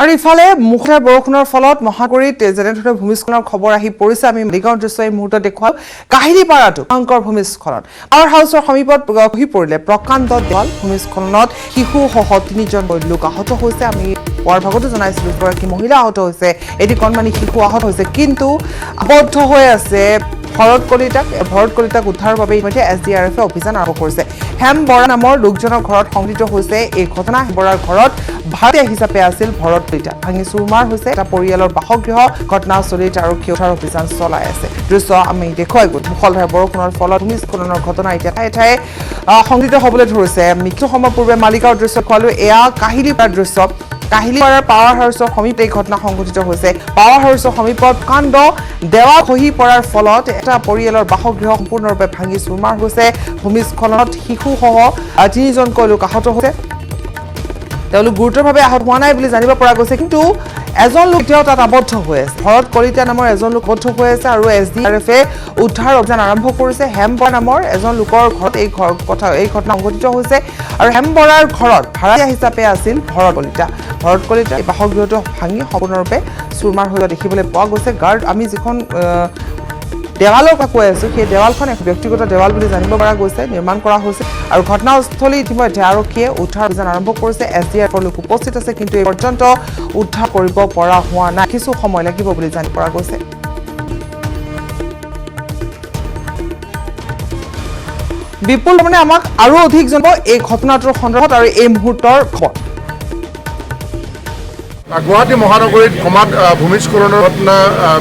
আৰু ইফালে মুখৰ বৰষুণৰ ফলত মহানগৰীত যেনেধৰণে ভূমিস্খলনৰ খবৰ আহি পৰিছে আমি মালিগাঁৱৰ দৃশ্য এই মুহূৰ্তত দেখুৱাম কাহিলীপাৰাটো ভয়ংকৰ ভূমিস্খলন পাৱাৰ হাউচৰ সমীপত খহি পৰিলে প্ৰকাণ্ড দেৱাল ভূমিস্খলনত শিশুসহ 3জন লোক আহত হৈছে আমি পুৱাৰ ভাগতো জনাইছিলো গৰাকী মহিলা আহত হৈছে এটি কণমানি শিশু আহত হৈছে কিন্তু আবদ্ধ হৈ আছে ভৰত কলিতাক উদ্ধাৰৰ বাবে ইতিমধ্যে SDRF অভিযান আৰম্ভ কৰিছে হেম বৰা নামৰ লোকজনৰ ঘৰত সংঘটিত হৈছে এই ঘটনা হেম বৰাৰ ঘৰত ভাড়াতীয়া হিচাপে আছিল ভৰত কলিতা ভাঙি চুৰমাৰ হৈছে এটা পৰিয়ালৰ বাসগৃহ ঘটনাস্থলীত আৰক্ষী উদ্ধাৰ অভিযান চলাই আছে দৃশ্য আমি দেখুৱাই গ'লো মুষলধাৰ বৰষুণৰ ফলত ভূমিস্খলনৰ ঘটনা এতিয়া ঠায়ে ঠায়ে সংঘটিত হ'বলৈ ধৰিছে কিছু সময় পূৰ্বে মালিগাঁৱৰ দৃশ্য খোৱালো এয়া কাহিলীপাৰাৰ দৃশ্য কাহিলীপাৰাৰ পাৱাৰ হাউচৰ সমীপত এই ঘটনা সংঘটিত হৈছে পাৱাৰ হাউচৰ সমীপত কাণ্ড দেৱাল খহি পৰাৰ ফলত এটা পৰিয়ালৰ বাসগৃহ সম্পূৰ্ণৰূপে ভাঙি চুৰমাৰ হৈছে ভূমিস্খলনত শিশুসহ 3জনকৈ লোক আহত হৈছে তেওঁলোক গুৰুতৰভাৱে আহত হোৱা নাই বুলি জানিব পৰা গৈছে কিন্তু এজন লোক এতিয়াও তাত আবদ্ধ হৈ আছে ভৰত কলিতা নামৰ এজন লোক আবদ্ধ হৈ আছে আৰু SDRF উদ্ধাৰ অভিযান আৰম্ভ কৰিছে হেম বৰা নামৰ এজন লোকৰ ঘৰত এই ঘটনা সংঘটিত হৈছে আৰু হেম বৰাৰ ঘৰত ভাড়াতীয়া হিচাপে আছিল ভৰত কলিতা এই বাসগৃহটো ভাঙি সম্পূৰ্ণৰূপে চুৰমাৰ হৈ দেখিবলৈ পোৱা গৈছে গাৰ্ড আমি যিখন দেৱালৰ কথা কৈ আছো সেই দেৱালখন এক ব্যক্তিগত দেৱাল বুলি জানিব পৰা গৈছে নিৰ্মাণ কৰা হৈছে আৰু ঘটনাস্থলী ইতিমধ্যে আৰক্ষীয়ে উদ্ধাৰ অভিযান আৰম্ভ কৰিছে SDRF লোক উপস্থিত আছে কিন্তু এই পৰ্যন্ত উদ্ধাৰ কৰিব পৰা হোৱা নাই কিছু সময় লাগিব বুলি জানিব পৰা গৈছে বিপুল মানে আমাক আৰু অধিক জনাব এই ঘটনাটোৰ সন্দৰ্ভত আৰু এই মুহূৰ্তৰ খবৰ গুৱাহাটী মহানগৰীত ক্ৰমাৎ ভূমিস্খলনৰ ঘটনা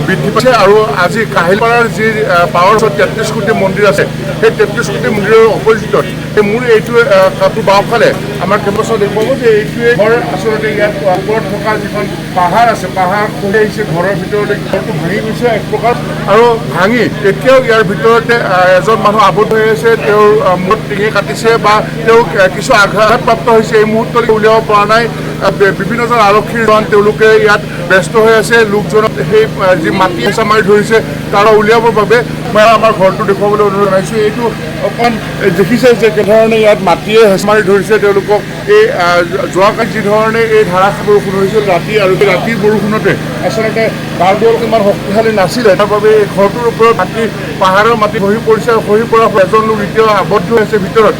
বৃদ্ধি পাইছে আৰু আজি কাহিলীপাৰাৰ যি পাৱাৰ হাউচত 33 কোটি মন্দিৰ আছে সেই 33 কোটি মন্দিৰৰ অপজিটত এই মোৰ এইটোৱে কাপোৰ বাওঁফালে আমাৰ কেম্পাছত দেখুৱাব যে এইটোৱে ঘৰ আচলতে ইয়াত ওপৰত থকা যিখন পাহাৰ আছে পাহাৰ খহি আহিছে ঘৰৰ ভিতৰলৈ ঘৰটো ভাঙি গৈছে এক প্ৰকাৰ আৰু ভাঙি এতিয়াও ইয়াৰ ভিতৰতে এজন মানুহ আবদ্ধ হৈ আছে তেওঁৰ মূৰত টিঙে কাটিছে বা তেওঁ কিছু আঘাতপ্ৰাপ্ত হৈছে এই মুহূৰ্তলৈকে উলিয়াব পৰা নাই বিভিন্নজন আৰক্ষীৰ জোৱান তেওঁলোকে ইয়াত ব্যস্ত হৈ আছে লোকজনক সেই যি মাটি হেঁচা মাৰি ধৰিছে তাৰ উলিয়াবৰ বাবে মই আমাৰ ঘৰটো দেখুৱাবলৈ অনুৰোধ জনাইছোঁ এইটো অকণ দেখিছে যে কেনেধৰণে ইয়াত মাটিয়ে হেঁচা মাৰি ধৰিছে তেওঁলোকক এই যোৱাকালি যিধৰণে এই ধাৰাসাৰ বৰষুণ হৈছিল ৰাতি আৰু সেই ৰাতিৰ বৰষুণতে আচলতে গাৰ্ডৱাল ইমান শক্তিশালী নাছিলে তাৰ বাবে এই ঘৰটোৰ ওপৰত পাহাৰৰ মাটি খহি পৰিছে আৰু খহি পৰাৰ এজন লোক এতিয়াও আবদ্ধ হৈ আছে ভিতৰত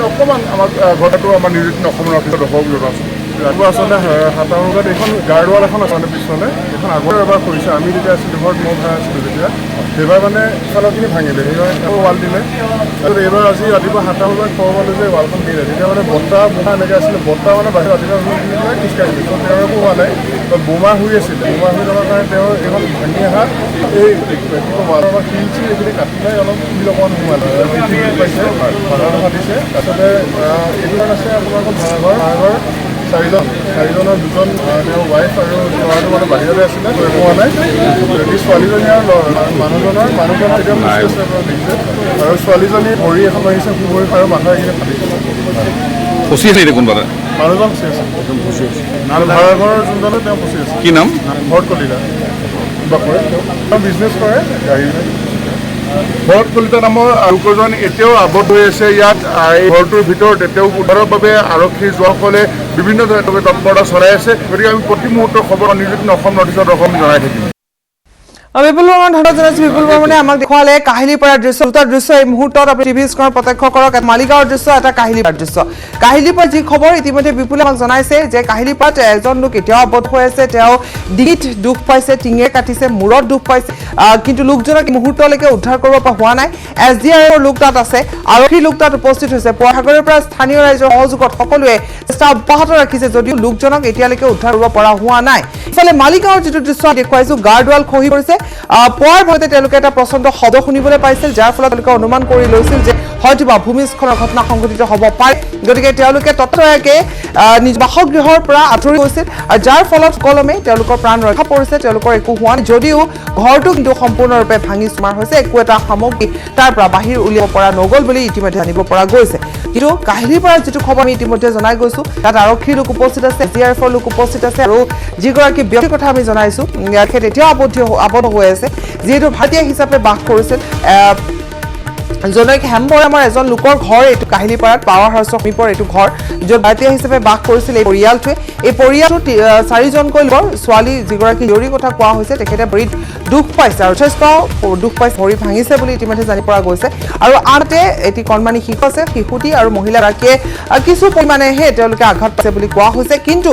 অকণমান আমাক ঘৰটো আমাৰ নিৰ্যাতন অসমৰ অফিচত দৰ্শক জনাইছোঁ ৰাতিপুৱা আচলতে 7টা বজাত এইখন গাৰ্ডৱাল এখন আচলতে পিছফালে এইখন আগৰ এবাৰ কৰিছে আমি যেতিয়া আছিলোঁ ঘৰত মই ভাড়া আছিলোঁ তেতিয়া সেইবাৰ মানে ইফালৰখিনি ভাঙিলে সেইবাৰ আকৌ ৱাল দিলে তাৰপিছত এইবাৰ আজি ৰাতিপুৱা 7টা বজাত খবৰ পালোঁ যে ৱালখন দিলে তেতিয়া মানে বতাহ বোমা এনেকৈ আছিলে বতাহ মানে বাহিৰত ৰাতিপুৱা খোজকাঢ়িছিল ত' তেওঁৰ একো হোৱা নাই বোমা শুই আছিলে বোমা শুই থকাৰ কাৰণে তেওঁ এইখন ভাঙি অহা এই ৱালৰ বা শিল চিল এইখিনি কাটি পেলাই অলপ শিল অকণমান সোমালে পাইছে ভাড়াটো কাটিছে তাৰপিছতে এইটো আছে আপোনালোকৰ ভাড়াঘৰ চাৰিজনৰ দুজন তেওঁৰ ৱাইফ আৰু ল'ৰাটো মানে বাহিৰতে আছিলে একো হোৱা নাই ছোৱালীজনী আৰু মানুহজনৰ এতিয়া দেখিছে আৰু ছোৱালীজনী ভৰি এখন আহিছে ভৰি আৰু মাথা এইখিনি ফাটিছে ফচি আছে এতিয়া কোনোবা মানুহজন ফচি আছে আৰু ভাড়াঘৰৰ যোনজনে তেওঁ ফচি আছে কি নাম ভৰত কলিতা কিবা কৰে তেওঁ বিজনেছ কৰে গাড়ী ভৰত কলিতা নামৰ লোকজন এতিয়াও আবদ্ধ হৈ আছে ইয়াত এই ঘৰটোৰ ভিতৰত তেওঁক উদ্ধাৰৰ বাবে আৰক্ষীৰ জোৱানসকলে বিভিন্ন ধৰণে তৎপৰতা চলাই আছে গতিকে আমি প্ৰতি মুহূৰ্তৰ খবৰ নিৰ্যাতন অসম নৰ্থ ইষ্টত জনাই থাকিম বিপুল বৰ্মন ধন্যবাদ জনাইছো বিপুল বৰ্মনে আমাক দেখুৱালে কাহিলীপাৰাৰ দৃশ্য দুটা দৃশ্য এই মুহূৰ্তত আপুনি টিভি স্ক্ৰীণত প্ৰত্যক্ষ কৰক মালিগাঁৱৰ দৃশ্য এটা কাহিলীপাৰাৰ দৃশ্য কাহিলীপাৰাৰ যি খবৰ ইতিমধ্যে বিপুলে আমাক জনাইছে যে কাহিলীপাৰাত এজন লোক এতিয়াও আবদ্ধ হৈ আছে তেওঁ ডিঙিত দুখ পাইছে টিঙে কাটিছে মূৰত দুখ পাইছে কিন্তু লোকজনক মুহূৰ্তলৈকে উদ্ধাৰ কৰিব পৰা হোৱা নাই SDRFৰ লোক তাত আছে আৰক্ষীৰ লোক তাত উপস্থিত হৈছে পুৱাভাগৰৰ পৰা স্থানীয় ৰাইজৰ সহযোগত সকলোৱে চেষ্টা অব্যাহত ৰাখিছে যদিও লোকজনক এতিয়ালৈকে উদ্ধাৰ কৰিব পৰা হোৱা নাই ইফালে মালিগাঁৱৰ যিটো দৃশ্য দেখুৱাইছো গাৰ্ডৱাল খহি পৰিছে পুৱাৰ ভাগতে তেওঁলোকে এটা প্ৰচণ্ড শব্দ শুনিবলৈ পাইছিল যাৰ ফলত তেওঁলোকে অনুমান কৰি লৈছিল যে হয়তোবা ভূমিস্খলনৰ ঘটনা সংঘটিত হ'ব পাৰে গতিকে তেওঁলোকে তৎক্ষণাতে নিজ বাসগৃহৰ পৰা আঁতৰি গৈছিল আৰু যাৰ ফলত কলমে তেওঁলোকৰ প্ৰাণ ৰক্ষা পৰিছে তেওঁলোকৰ একো হোৱা নাই যদিও ঘৰটো কিন্তু সম্পূৰ্ণৰূপে ভাঙি চুৰমাৰ হৈছে একো এটা সামগ্ৰী তাৰ পৰা বাহিৰ উলিয়াব পৰা নগ'ল বুলি ইতিমধ্যে জানিব পৰা গৈছে কিন্তু কাহিলীপাৰাৰ যিটো খবৰ আমি ইতিমধ্যে জনাই গৈছো তাত আৰক্ষীৰ লোক উপস্থিত আছে SDRFৰ লোক উপস্থিত আছে আৰু যিগৰাকী ব্যক্তিৰ কথা আমি জনাইছো তেখেত এতিয়াও আবদ্ধ হৈ আছে যিহেতু ভাড়াতীয়া হিচাপে বাস কৰিছিল জনৈক হেমবৰ নামৰ এজন লোকৰ ঘৰ এইটো কাহিলীপাৰাত পাৱাৰ হাউচৰ সমীপৰ এইটো ঘৰ য'ত বাতিয়া হিচাপে বাস কৰিছিল এই পৰিয়ালটোৱে এই পৰিয়ালটোত 4জনকৈ লোকৰ ছোৱালী যিগৰাকী জৰুৰী কথা কোৱা হৈছে তেখেতে ভৰিত দুখ পাইছে আৰু যথেষ্ট দুখ পাইছে ভৰি ভাঙিছে বুলি ইতিমধ্যে জানি পৰা গৈছে আৰু আনহাতে এটি কণমানি শিশু আছে শিশুটি আৰু মহিলাগৰাকীয়ে কিছু পৰিমাণেহে তেওঁলোকে আঘাত পাইছে বুলি কোৱা হৈছে কিন্তু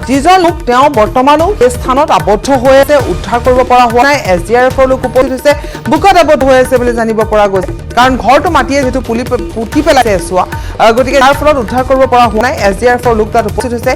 যিজন লোক তেওঁ বৰ্তমানো এই স্থানত আবদ্ধ হৈ আছে উদ্ধাৰ কৰিব পৰা হোৱা নাই SDRFৰ লোক উপস্থিত হৈছে বুকত আবদ্ধ হৈ আছে বুলি জানিব পৰা গৈছে কাৰণ ঘৰটো মাটিয়ে যেটো পুতি পেলাইছে চোৱা গতিকে তাৰ ফলত উদ্ধাৰ কৰিব পৰা হোৱা নাই SDRFৰ লোক তাত উপস্থিত হৈছে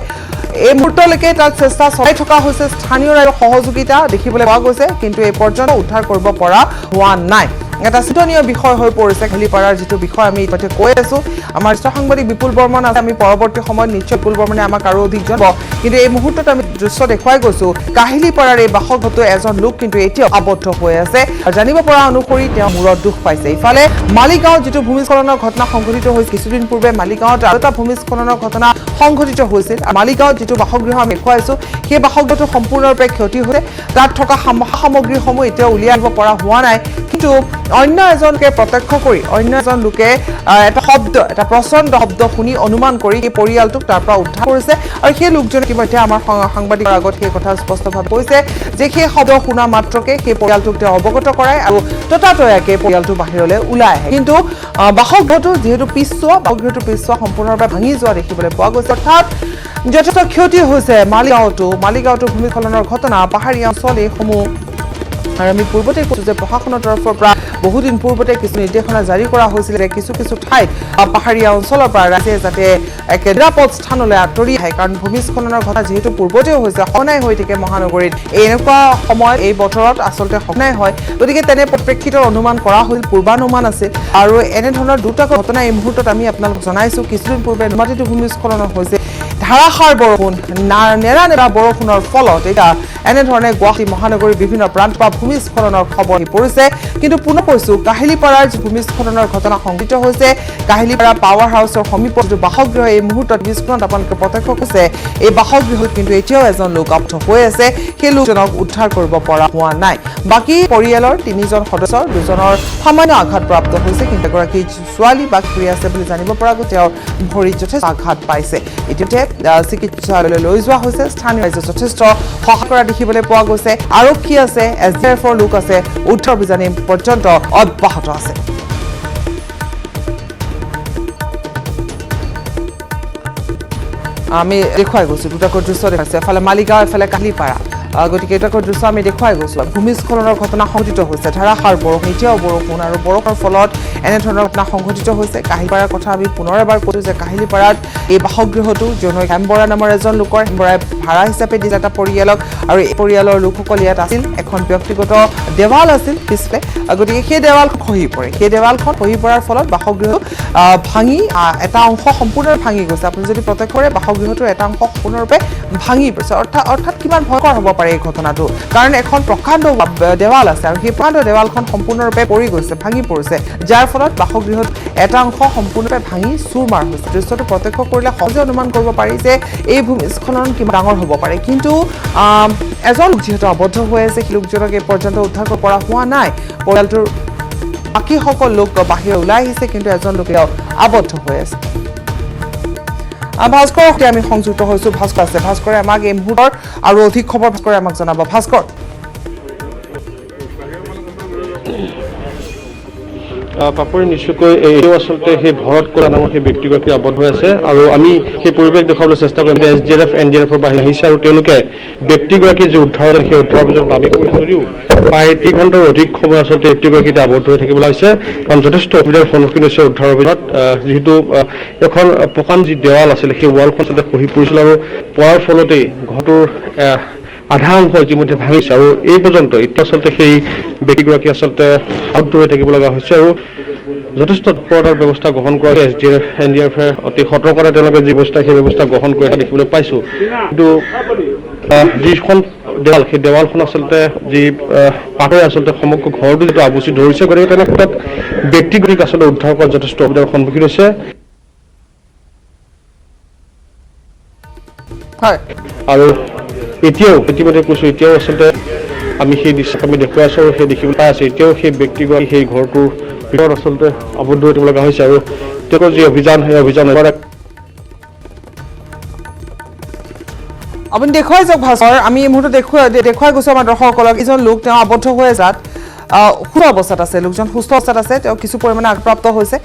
এই মুহূৰ্তলৈকে তাত চেষ্টা চলাই থকা হৈছে স্থানীয় ৰাইজৰ সহযোগিতা দেখিবলৈ পোৱা গৈছে কিন্তু এই পৰ্যন্ত উদ্ধাৰ কৰিব পৰা হোৱা নাই এটা চিন্তনীয় বিষয় হৈ পৰিছে কাহিলীপাৰাৰ যিটো বিষয় আমি ইতিমধ্যে কৈ আছো আমাৰ সাংবাদিক বিপুল বৰ্মন আছে আমি পৰৱৰ্তী সময়ত নিশ্চয় বিপুল বৰ্মনে আমাক আৰু অধিক জনাব কিন্তু এই মুহূৰ্তত আমি দৃশ্য দেখুৱাই গৈছো কাহিলীপাৰাৰ এই বাসগৃহটো এজন লোক কিন্তু এতিয়াও আবদ্ধ হৈ আছে আৰু জানিব পৰা অনুসৰি তেওঁ মূৰত দুখ পাইছে ইফালে মালিগাঁও যিটো ভূমিস্খলনৰ ঘটনা সংঘটিত হৈছিল কিছুদিন পূৰ্বে মালিগাঁৱত আৰু এটা ভূমিস্খলনৰ ঘটনা সংঘটিত হৈছিল মালিগাঁৱত যিটো বাসগৃহ আমি দেখুৱাইছো সেই বাসগৃহটো সম্পূৰ্ণৰূপে ক্ষতি হৈছে তাত থকা সামগ্ৰীসমূহ এতিয়াও উলিয়াই আনিব পৰা হোৱা নাই কিন্তু অন্য এজনকে প্ৰত্যক্ষ কৰি অন্য এজন লোকে এটা প্ৰচণ্ড শব্দ শুনি অনুমান কৰি এই পৰিয়ালটোক তাৰ পৰা উদ্ধাৰ কৰিছে আৰু সেই লোকজনে ইতিমধ্যে আমাৰ সাংবাদিকৰ আগত সেই কথা স্পষ্টভাৱে কৈছে যে সেই শব্দ শুনা মাত্ৰকে সেই পৰিয়ালটোক তেওঁ অৱগত কৰায় আৰু ততাতৈয়াকে পৰিয়ালটো বাহিৰলৈ ওলাই আহে কিন্তু বাসগৃহটো যিহেতু পিছুৱা বাসগৃহটো পিছুৱা সম্পূৰ্ণৰূপে ভাঙি যোৱা দেখিবলৈ পোৱা গৈছে অৰ্থাৎ যথেষ্ট ক্ষতি হৈছে মালিগাঁৱতো ভূমিস্খলনৰ ঘটনা পাহাৰীয়া অঞ্চল এইসমূহ আৰু আমি পূৰ্বতে কৈছোঁ যে প্ৰশাসনৰ তৰফৰ পৰা বহুদিন পূৰ্বতে কিছু নিৰ্দেশনা জাৰি কৰা হৈছিল কিছু ঠাইত পাহাৰীয়া অঞ্চলৰ পৰা ৰাইজে যাতে এক নিৰাপদ স্থানলৈ আঁতৰি আহে কাৰণ ভূমিস্খলনৰ ঘটনা যিহেতু পূৰ্বতেও হৈছে সঘনাই হৈ থাকে মহানগৰীত এনেকুৱা সময়ত এই বতৰত আচলতে সঘনাই হয় গতিকে তেনে পৰিপ্ৰেক্ষিতৰ অনুমান কৰা হৈছিল পূৰ্বানুমান আছিল আৰু এনেধৰণৰ দুটা ঘটনা এই মুহূৰ্তত আমি আপোনালোকক জনাইছোঁ কিছুদিন পূৰ্বে নুমাটিতো ভূমিস্খলন হৈছে ধাৰাসাৰ বৰষুণ নেৰা বৰষুণৰ ফলত এতিয়া এনেধৰণে গুৱাহাটী মহানগৰীৰ বিভিন্ন প্ৰান্ত পৰা ভূমিস্খলনৰ খবৰ পৰিছে কিন্তু পুনৰ কৈছোঁ কাহিলীপাৰাৰ যি ভূমিস্খলনৰ ঘটনা সংঘটিত হৈছে কাহিলীপাৰা পাৱাৰ হাউচৰ সমীপত যিটো বাসগৃহ এই মুহূৰ্তত ভূমিস্খলনত আপোনালোকে প্ৰত্যক্ষ কৰিছে এই বাসগৃহত কিন্তু এতিয়াও এজন লোক আবদ্ধ হৈ আছে সেই লোকজনক উদ্ধাৰ কৰিব পৰা হোৱা নাই বাকী পৰিয়ালৰ 3জন সদস্যৰ 2জনৰ সামান্য আঘাতপ্ৰাপ্ত হৈছে কিন্তু এগৰাকী ছোৱালী বাস কৰি আছে বুলি জানিব পৰা গৈ তেওঁৰ ভৰিত যথেষ্ট আঘাত পাইছে ইতিমধ্যে চিকিৎসালয়লৈ লৈ যোৱা হৈছে স্থানীয় ৰাইজে যথেষ্ট সহায় কৰা দেখিবলৈ পোৱা গৈছে আৰক্ষী আছে SDRFৰ লোক আছে উদ্ধাৰ অভিযান পৰ্যন্ত অব্যাহত আছে আমি দেখুৱাই গৈছোঁ দুটাকৈ দৃশ্য দেখাইছোঁ এফালে মালিগাঁও এফালে কাহিলীপাৰা গতিকে এটাকৈ দৃশ্য আমি দেখুৱাই গৈছোঁ ভূমিস্খলনৰ ঘটনা সংঘটিত হৈছে ধাৰাসাৰ বৰষুণ এতিয়াও বৰষুণ আৰু বৰষুণৰ ফলত এনেধৰণৰ ঘটনা সংঘটিত হৈছে কাহিলীপাৰাৰ কথা আমি পুনৰ এবাৰ কৈছোঁ যে কাহিলীপাৰাত এই বাসগৃহটো জনৈক হেমবৰা নামৰ এজন লোকৰ হেমবৰাই ভাড়া হিচাপে দিলে এটা পৰিয়ালক আৰু এই পৰিয়ালৰ লোকসকল ইয়াত আছিল এখন ব্যক্তিগত দেৱাল আছিল পিছফালে গতিকে সেই দেৱালখন খহি পৰে সেই দেৱালখন খহি পৰাৰ ফলত বাসগৃহ ভাঙি এটা অংশ সম্পূৰ্ণৰূপে ভাঙি গৈছে আপুনি যদি প্ৰত্যক্ষ কৰে বাসগৃহটোৰ এটা অংশ সম্পূৰ্ণৰূপে ভাঙি পৰিছে অৰ্থাৎ কিমান ভয়ংকৰ হ'ব পাৰে এই ঘটনাটো কাৰণ এখন প্ৰকাণ্ড দেৱাল আছে আৰু সেই প্ৰকাণ্ড দেৱালখন সম্পূৰ্ণৰূপে পৰি গৈছে ভাঙি পৰিছে যাৰ ফলত বাসগৃহত এটা অংশ সম্পূৰ্ণৰূপে ভাঙি চুৰমাৰ হৈছে দৃশ্যটো প্ৰত্যক্ষ কৰিলে সহজে অনুমান কৰিব পাৰি যে এই ভূমিস্খলন কিমান ডাঙৰ হ'ব পাৰে কিন্তু এজন যিহেতু আবদ্ধ হৈ আছে সেই লোকজনক এই পৰ্যন্ত উদ্ধাৰ কৰিব পৰা হোৱা নাই পৰিয়ালটোৰ বাকীসকল লোক বাহিৰ ওলাই আহিছে কিন্তু এজন লোক আবদ্ধ হৈ আছে ভাস্কৰৰ সৈতে আমি সংযুক্ত হৈছোঁ ভাস্কৰ আছে ভাস্কৰে আমাক এই মুহূৰ্তৰ আৰু অধিক খবৰ ভাস্কৰে আমাক জনাব ভাস্কৰ পাপৰি নিশ্চয়কৈ এইটো আচলতে সেই ভৰত কৰা নামৰ সেই ব্যক্তিগৰাকী আবদ্ধ হৈ আছে আৰু আমি সেই পৰিৱেশ দেখুৱাবলৈ চেষ্টা কৰিম SDRF NDRFৰ বাহিনী আহিছে আৰু তেওঁলোকে ব্যক্তিগৰাকী যি উদ্ধাৰ সেই উদ্ধাৰৰ পিছত দাবী কৰি যদিও প্ৰায় 3 ঘণ্টাৰ অধিক সময় আচলতে ব্যক্তিগৰাকী আবদ্ধ হৈ থাকিব লাগিছে কাৰণ যথেষ্ট অসুবিধাৰ সন্মুখীন হৈছে উদ্ধাৰৰ অভিযানত যিহেতু এখন প্ৰকাণ্ড যি দেৱাল আছিলে সেই ৱালখন আচলতে খহি পৰিছিল আৰু পৰাৰ ফলতেই ঘৰটোৰ আধা অংশ ইতিমধ্যে ভাঙিছে আৰু এই পৰ্যন্ত এতিয়া আচলতে সেই ব্যক্তিগৰাকী আচলতে আবদ্ধ হৈ থাকিব লগা হৈছে আৰু যথেষ্ট তৎপৰতাৰ ব্যৱস্থা গ্ৰহণ কৰা হৈছে SDRF NDRFে অতি সতৰ্কতা তেওঁলোকে যি ব্যৱস্থা সেই ব্যৱস্থা গ্ৰহণ কৰি দেখিবলৈ পাইছোঁ কিন্তু যিখন দেৱাল সেই দেৱালখন আচলতে যি পাতৰে আচলতে সমগ্ৰ ঘৰটো যিটো আৱুচি ধৰিছে গতিকে তেনে ক্ষেত্ৰত ব্যক্তিগৰাকীক আচলতে উদ্ধাৰ কৰাত যথেষ্ট অসুবিধাৰ সন্মুখীন হৈছে আৰু এতিয়াও ইতিমধ্যে কৈছোঁ এতিয়াও আচলতে আমি সেই দৃশ্য আমি দেখুৱাই আছোঁ আৰু সেই দেখিবলৈ পাই আছোঁ এতিয়াও সেই ব্যক্তিগৰাকী সেই ঘৰটোৰ ভিতৰত আচলতে আবদ্ধ হৈ থাকিব লগা হৈছে আৰু তেওঁলোকৰ যি অভিযান সেই অভিযান আপুনি দেখুৱাই যাওক ভাস্কৰ আমি এই মুহূৰ্তত দেখুৱাই গৈছো আমাৰ দৰ্শকসকলক এজন লোক তেওঁ আবদ্ধ হৈ যাত সুস্থ অৱস্থাত আছে লোকজন সুস্থ অৱস্থাত আছে তেওঁ কিছু পৰিমাণে আগপ্ৰাপ্ত হৈছে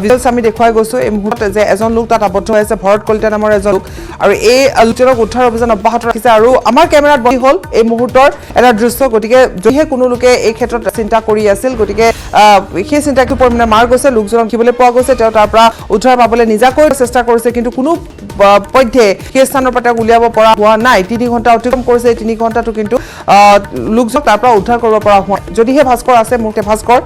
ভিজুৱেলছ আমি দেখুৱাই গৈছো এই মুহূৰ্তত যে এজন লোক তাত আবদ্ধ হৈ আছে ভৰত কলিতা নামৰ এজন লোক আৰু এই লোকজনক উদ্ধাৰ অভিযান অব্যাহত ৰাখিছে আৰু আমাৰ কেমেৰাত বহি হ'ল এই মুহূৰ্তৰ এটা দৃশ্য গতিকে যদিহে কোনো লোকে এই ক্ষেত্ৰত চিন্তা কৰি আছিল গতিকে সেই চিন্তাটো পৰিমাণে মাৰ গৈছে লোকজনক দেখিবলৈ পোৱা গৈছে তেওঁ তাৰ পৰা উদ্ধাৰ পাবলৈ নিজাকৈ চেষ্টা কৰিছে কিন্তু কোনো পধ্যে সেই স্থানৰ পৰা তেওঁক উলিয়াব পৰা হোৱা নাই 3 ঘণ্টা অতিক্ৰম কৰিছে এই 3 ঘণ্টাটো কিন্তু লোকজনক তাৰ পৰা উদ্ধাৰ কৰিব পৰা হোৱা যদিহে ভাস্কৰ আছে মোকে ভাস্কৰ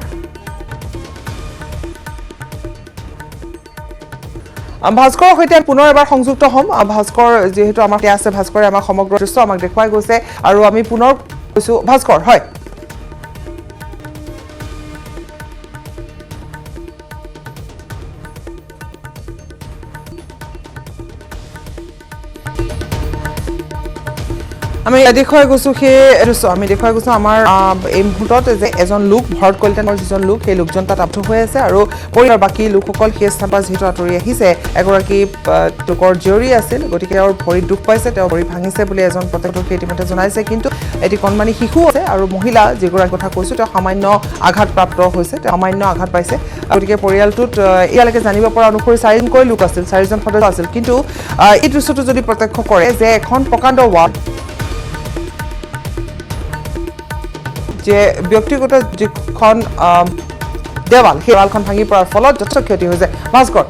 ভাস্কৰৰ সৈতে পুনৰ এবাৰ সংযুক্ত হ'ম ভাস্কৰ যেহেতু আমাৰ আছে ভাস্কৰে আমাৰ সমগ্ৰ দৃশ্য আমাক দেখুৱাই গৈছে আৰু আমি পুনৰ কৈছো ভাস্কৰ হয় আমি দেখুৱাই গৈছো সেই দৃশ্য আমি দেখুৱাই গৈছো আমাৰ এই মুহূৰ্তত যে এজন লোক ভৰত কলিতা নামৰ যিজন লোক সেই লোকজন তাত আবদ্ধ হৈ আছে আৰু পৰিয়ালৰ বাকী লোকসকল সেই স্থানৰ পৰা যিহেতু আঁতৰি আহিছে এগৰাকী লোকৰ জীয়ৰী আছিল গতিকে তেওঁৰ ভৰিত দুখ পাইছে তেওঁ ভৰি ভাঙিছে বুলি এজন প্ৰত্যক্ষদৰ্শীয়ে ইতিমধ্যে জনাইছে কিন্তু এটি কণমানি শিশু আছে আৰু মহিলা যিগৰাকী কথা কৈছো তেওঁ সামান্য আঘাতপ্ৰাপ্ত হৈছে তেওঁ সামান্য আঘাত পাইছে গতিকে পৰিয়ালটোত এতিয়ালৈকে জানিব পৰা অনুসৰি 4জনকৈ লোক আছিল 4জন সদস্য আছিল কিন্তু এই দৃশ্যটো যদি প্ৰত্যক্ষ কৰে যে এখন প্ৰকাণ্ড ৱাল যে ব্যক্তিগত যিখন দেৱাল সেই দেৱালখন ভাঙি পৰাৰ ফলত যথেষ্ট ক্ষতি হৈছে ভাস্কৰ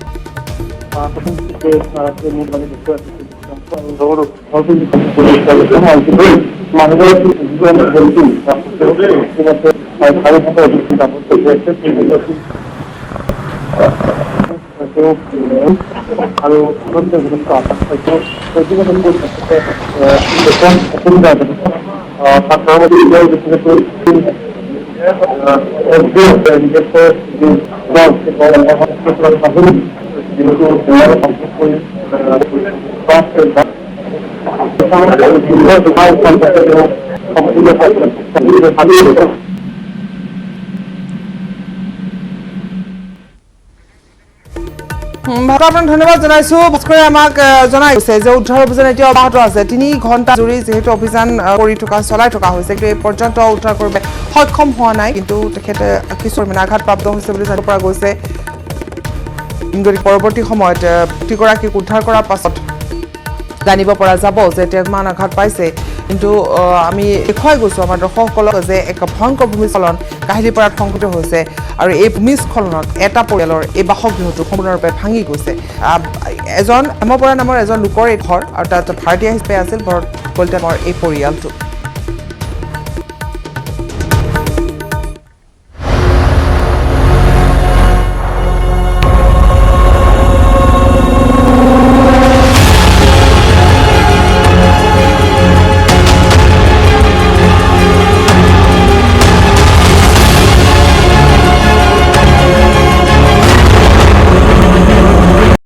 আপোনাক ধন্যবাদ জনাইছো ভাস্কৰে আমাক জনাইছে যে উদ্ধাৰ অভিযান এতিয়া অব্যাহত আছে 3 ঘণ্টা জুৰি যেহেতু অভিযান চলাই থকা হৈছে কিন্তু এই পৰ্যন্ত উদ্ধাৰ কৰিব সক্ষম হোৱা নাই কিন্তু তেখেতে কিছু পৰিমাণে আঘাতপ্ৰাপ্ত হৈছে বুলি জানিব পৰা গৈছে গতিকে পৰৱৰ্তী সময়ত ব্যক্তিগৰাকীক উদ্ধাৰ কৰাৰ পাছত জানিব পৰা যাব যে তেওঁ কিমান আঘাত পাইছে কিন্তু আমি দেখুৱাই গৈছো আমাৰ দৰ্শকসকলক যে এক ভয়ংকৰ ভূমিস্খলন কাহিলীপাৰাত সংঘটিত হৈছে আৰু এই ভূমিস্খলনত এটা পৰিয়ালৰ এই বাসগৃহটো সম্পূৰ্ণৰূপে ভাঙি গৈছে এজন হেমপৰা নামৰ এজন লোকৰ এই ঘৰ আৰু তাত ভাড়াতীয়া হিচাপে আছিল ভৰত কলিতা নামৰ এই পৰিয়ালটো